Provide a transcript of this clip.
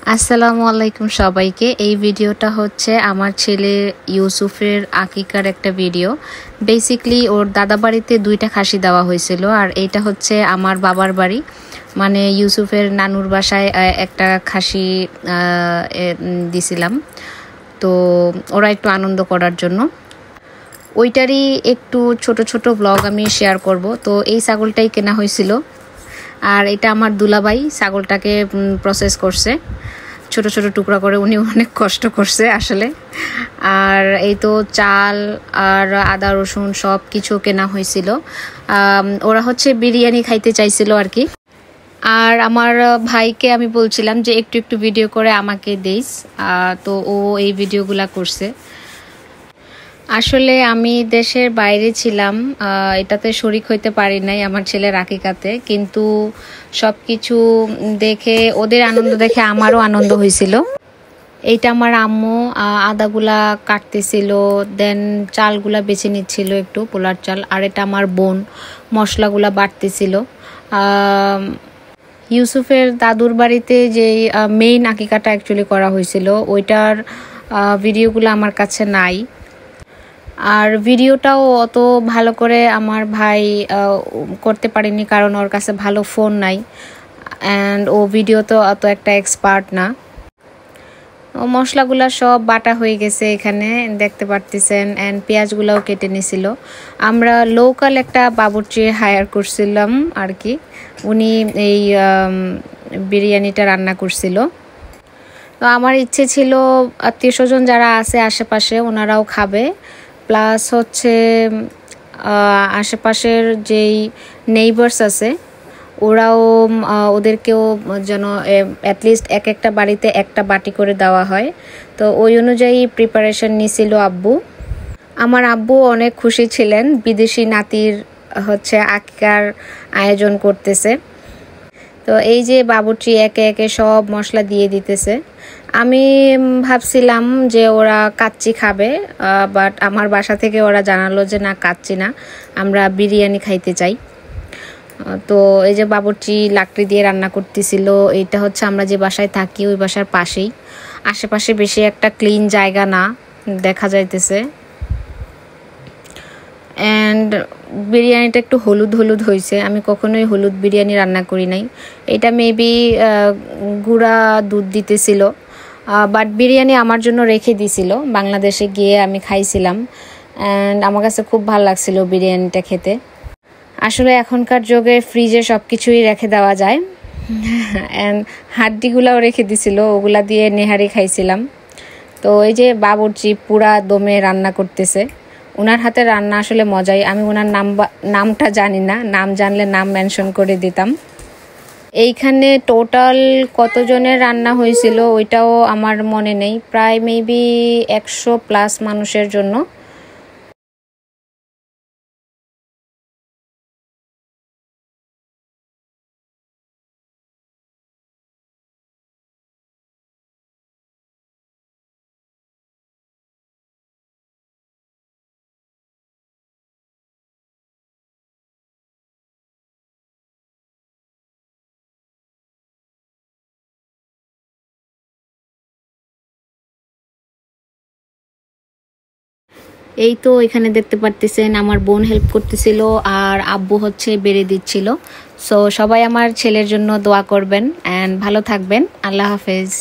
আসসালামু আলাইকুম সবাইকে। এই ভিডিওটা হচ্ছে আমার ছেলে ইউসুফের আকিকার একটা ভিডিও। বেসিক্যালি ওর দাদা বাড়িতে 2টা খাসি দেওয়া হয়েছিল, আর এইটা হচ্ছে আমার বাবার বাড়ি, মানে ইউসুফের নানুর বাসায় একটা খাসি দিছিলাম। তো ওরা একটু আনন্দ করার জন্য ওইটারই একটু ছোট ছোট ব্লগ আমি শেয়ার করব। তো এই ছাগলটাই কেনা হয়েছিল, আর এটা আমার দুলাভাই ছাগলটাকে প্রসেস করছে ছোট ছোট টুকরা করে। উনি অনেক কষ্ট করছে আসলে। আর এই তো চাল আর আদা রসুন সব কিছু কেনা হয়েছিল। ওরা হচ্ছে বিরিয়ানি খাইতে চাইছিল আর কি। আর আমার ভাইকে আমি বলছিলাম যে একটু একটু ভিডিও করে আমাকে দিস, তো ও এই ভিডিওগুলা করছে। আসলে আমি দেশের বাইরে ছিলাম, এটাতে শরিক হইতে পারি নাই আমার ছেলের আকিকাতে, কিন্তু সব কিছু দেখে ওদের আনন্দ দেখে আমারও আনন্দ হয়েছিল। এইটা আমার আম্মু আদাগুলা কাটতেছিল, দেন চালগুলা বেছে নিচ্ছিল একটু পোলার চাল, আর এটা আমার বোন মশলাগুলা বাটতেছিল। ইউসুফের দাদুর বাড়িতে যেই মেইন আকিকাটা অ্যাকচুয়ালি করা হয়েছিল ওইটার ভিডিওগুলো আমার কাছে নাই। আর ভিডিওটাও অত ভালো করে আমার ভাই করতে পারেনি, কারণ ওর কাছে ভালো ফোন নাই, অ্যান্ড ও ভিডিও তো অত একটা এক্সপার্ট না। ও মশলাগুলো সব বাটা হয়ে গেছে এখানে দেখতে পারতেছেন, অ্যান্ড পেঁয়াজগুলোও কেটে নিছিল। আমরা লোকাল একটা বাবুর্চি হায়ার করছিলাম আর কি, উনি এই বিরিয়ানিটা রান্না করছিল। তো আমার ইচ্ছে ছিল আত্মীয় স্বজন যারা আছে আশেপাশে ওনারাও খাবে, প্লাস হচ্ছে আশেপাশের যেই নেইবার্স আছে ওরাও ওদেরকেও যেন অ্যাটলিস্ট একটা বাড়িতে একটা বাটি করে দেওয়া হয়। তো ওই অনুযায়ী প্রিপারেশন নিছিল আব্বু। আমার আব্বু অনেক খুশি ছিলেন, বিদেশি নাতির হচ্ছে আকিকার আয়োজন করতেছে। তো এই যে বাবুর্চি একে একে সব মশলা দিয়ে দিতেছে। আমি ভাবছিলাম যে ওরা কাচ্চি খাবে, বাট আমার বাসা থেকে ওরা জানালো যে না, কাচ্চি না, আমরা বিরিয়ানি খাইতে চাই। তো এই যে বাবুর্চি লাকড়ি দিয়ে রান্না করতেছিল। এইটা হচ্ছে আমরা যে বাসায় থাকি ওই বাসার পাশেই, আশেপাশে বেশি একটা ক্লিন জায়গা না দেখা যাইতেছে। অ্যান্ড বিরিয়ানিটা একটু হলুদ হলুদ হয়েছে, আমি কখনোই হলুদ বিরিয়ানি রান্না করি নাই। এটা মেবি গুঁড়া দুধ দিতেছিল, বাট বিরিয়ানি আমার জন্য রেখে দিছিল, বাংলাদেশে গিয়ে আমি খাইছিলাম, অ্যান্ড আমার কাছে খুব ভালো লাগছিল বিরিয়ানিটা খেতে। আসলে এখনকার যুগে ফ্রিজে সব কিছুই রেখে দেওয়া যায়, অ্যান্ড হাড্ডিগুলাও রেখে দিছিল, ওগুলা দিয়ে নেহারি খাইছিলাম। তো এই যে বাবুর্চি পুরা দমে রান্না করতেছে। ওনার হাতে রান্না আসলে মজাই। আমি ওনার নামটা জানি না, নাম জানলে নাম মেনশন করে দিতাম। এইখানে টোটাল কতজনের রান্না হয়েছিল ওইটাও আমার মনে নেই, প্রায় মেবি 100+ মানুষের জন্য। এই তো এখানে দেখতে পারতেছেন আমার বোন হেল্প করতেছিল, আর আব্বু হচ্ছে বেড়ে দিচ্ছিল। সো সবাই আমার ছেলের জন্য দোয়া করবেন, অ্যান্ড ভালো থাকবেন। আল্লাহ হাফেজ।